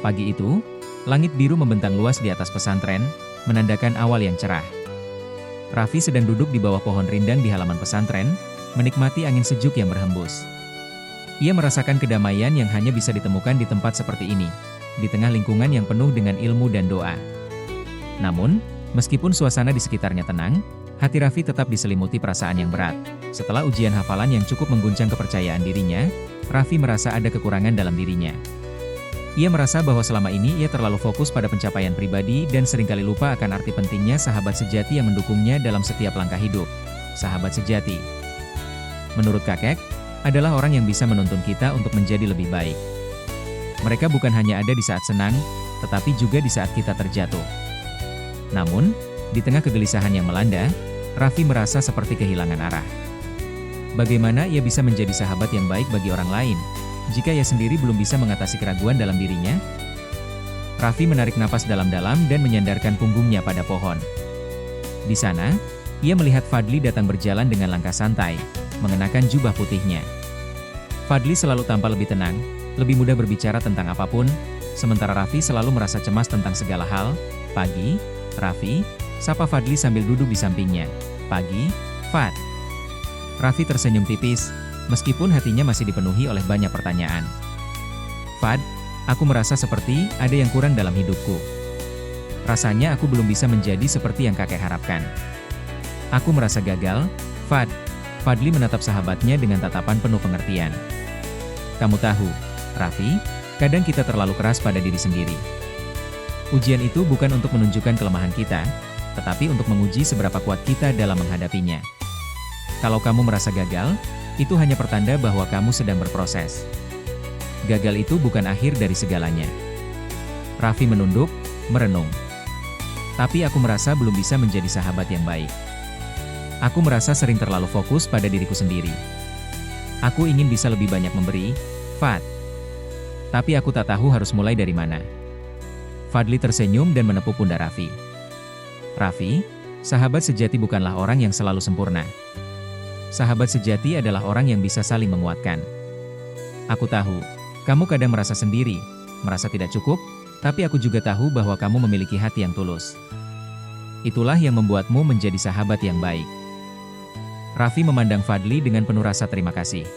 Pagi itu, langit biru membentang luas di atas pesantren, menandakan awal yang cerah. Raffi sedang duduk di bawah pohon rindang di halaman pesantren, menikmati angin sejuk yang berhembus. Ia merasakan kedamaian yang hanya bisa ditemukan di tempat seperti ini, di tengah lingkungan yang penuh dengan ilmu dan doa. Namun, meskipun suasana di sekitarnya tenang, hati Raffi tetap diselimuti perasaan yang berat. Setelah ujian hafalan yang cukup mengguncang kepercayaan dirinya, Raffi merasa ada kekurangan dalam dirinya. Ia merasa bahwa selama ini ia terlalu fokus pada pencapaian pribadi dan seringkali lupa akan arti pentingnya sahabat sejati yang mendukungnya dalam setiap langkah hidup. Sahabat sejati, menurut kakek, adalah orang yang bisa menuntun kita untuk menjadi lebih baik. Mereka bukan hanya ada di saat senang, tetapi juga di saat kita terjatuh. Namun, di tengah kegelisahan yang melanda, Raffi merasa seperti kehilangan arah. Bagaimana ia bisa menjadi sahabat yang baik bagi orang lain, jika ia sendiri belum bisa mengatasi keraguan dalam dirinya? Raffi menarik napas dalam-dalam dan menyandarkan punggungnya pada pohon. Di sana, ia melihat Fadli datang berjalan dengan langkah santai, mengenakan jubah putihnya. Fadli selalu tampak lebih tenang, lebih mudah berbicara tentang apapun, sementara Raffi selalu merasa cemas tentang segala hal. "Pagi, Raffi," sapa Fadli sambil duduk di sampingnya. "Pagi, Fad." Raffi tersenyum tipis, meskipun hatinya masih dipenuhi oleh banyak pertanyaan. "Fad, aku merasa seperti ada yang kurang dalam hidupku. Rasanya aku belum bisa menjadi seperti yang kakek harapkan. Aku merasa gagal, Fad." Fadli menatap sahabatnya dengan tatapan penuh pengertian. "Kamu tahu, Raffi, kadang kita terlalu keras pada diri sendiri. Ujian itu bukan untuk menunjukkan kelemahan kita, tetapi untuk menguji seberapa kuat kita dalam menghadapinya. Kalau kamu merasa gagal, itu hanya pertanda bahwa kamu sedang berproses. Gagal itu bukan akhir dari segalanya." Raffi menunduk, merenung. "Tapi aku merasa belum bisa menjadi sahabat yang baik. Aku merasa sering terlalu fokus pada diriku sendiri. Aku ingin bisa lebih banyak memberi, Fad. Tapi aku tak tahu harus mulai dari mana." Fadli tersenyum dan menepuk pundak Raffi. "Raffi, sahabat sejati bukanlah orang yang selalu sempurna. Sahabat sejati adalah orang yang bisa saling menguatkan. Aku tahu, kamu kadang merasa sendiri, merasa tidak cukup, tapi aku juga tahu bahwa kamu memiliki hati yang tulus. Itulah yang membuatmu menjadi sahabat yang baik." Raffi memandang Fadli dengan penuh rasa terima kasih.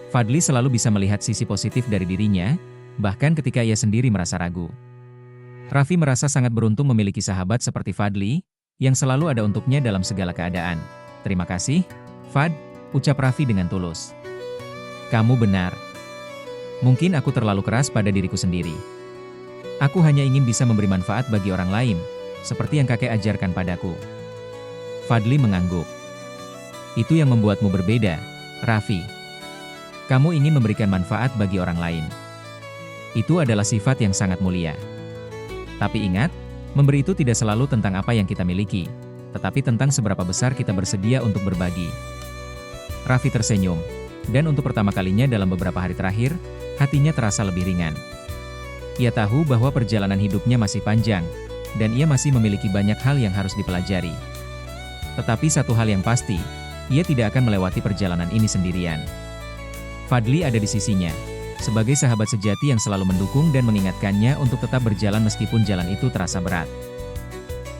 Fadli selalu bisa melihat sisi positif dari dirinya, bahkan ketika ia sendiri merasa ragu. Raffi merasa sangat beruntung memiliki sahabat seperti Fadli, yang selalu ada untuknya dalam segala keadaan. "Terima kasih, Fad," ucap Raffi dengan tulus. "Kamu benar. Mungkin aku terlalu keras pada diriku sendiri. Aku hanya ingin bisa memberi manfaat bagi orang lain, seperti yang kakek ajarkan padaku." Fadli mengangguk. "Itu yang membuatmu berbeda, Raffi. Kamu ingin memberikan manfaat bagi orang lain. Itu adalah sifat yang sangat mulia. Tapi ingat, memberi itu tidak selalu tentang apa yang kita miliki, tetapi tentang seberapa besar kita bersedia untuk berbagi." Raffi tersenyum, dan untuk pertama kalinya dalam beberapa hari terakhir, hatinya terasa lebih ringan. Ia tahu bahwa perjalanan hidupnya masih panjang, dan ia masih memiliki banyak hal yang harus dipelajari. Tetapi satu hal yang pasti, ia tidak akan melewati perjalanan ini sendirian. Fadli ada di sisinya, sebagai sahabat sejati yang selalu mendukung dan mengingatkannya untuk tetap berjalan meskipun jalan itu terasa berat.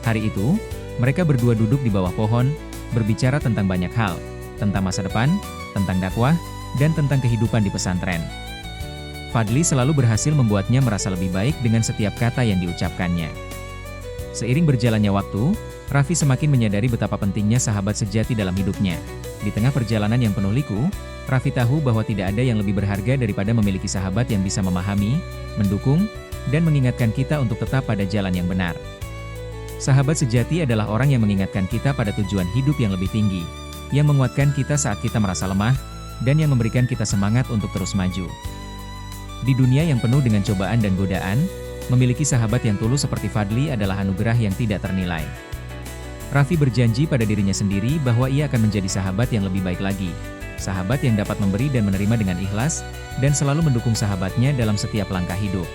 Hari itu, mereka berdua duduk di bawah pohon, berbicara tentang banyak hal, tentang masa depan, tentang dakwah, dan tentang kehidupan di pesantren. Fadli selalu berhasil membuatnya merasa lebih baik dengan setiap kata yang diucapkannya. Seiring berjalannya waktu, Raffi semakin menyadari betapa pentingnya sahabat sejati dalam hidupnya. Di tengah perjalanan yang penuh liku, Raffi tahu bahwa tidak ada yang lebih berharga daripada memiliki sahabat yang bisa memahami, mendukung, dan mengingatkan kita untuk tetap pada jalan yang benar. Sahabat sejati adalah orang yang mengingatkan kita pada tujuan hidup yang lebih tinggi, yang menguatkan kita saat kita merasa lemah, dan yang memberikan kita semangat untuk terus maju. Di dunia yang penuh dengan cobaan dan godaan, memiliki sahabat yang tulus seperti Fadli adalah anugerah yang tidak ternilai. Raffi berjanji pada dirinya sendiri bahwa ia akan menjadi sahabat yang lebih baik lagi. Sahabat yang dapat memberi dan menerima dengan ikhlas, dan selalu mendukung sahabatnya dalam setiap langkah hidup.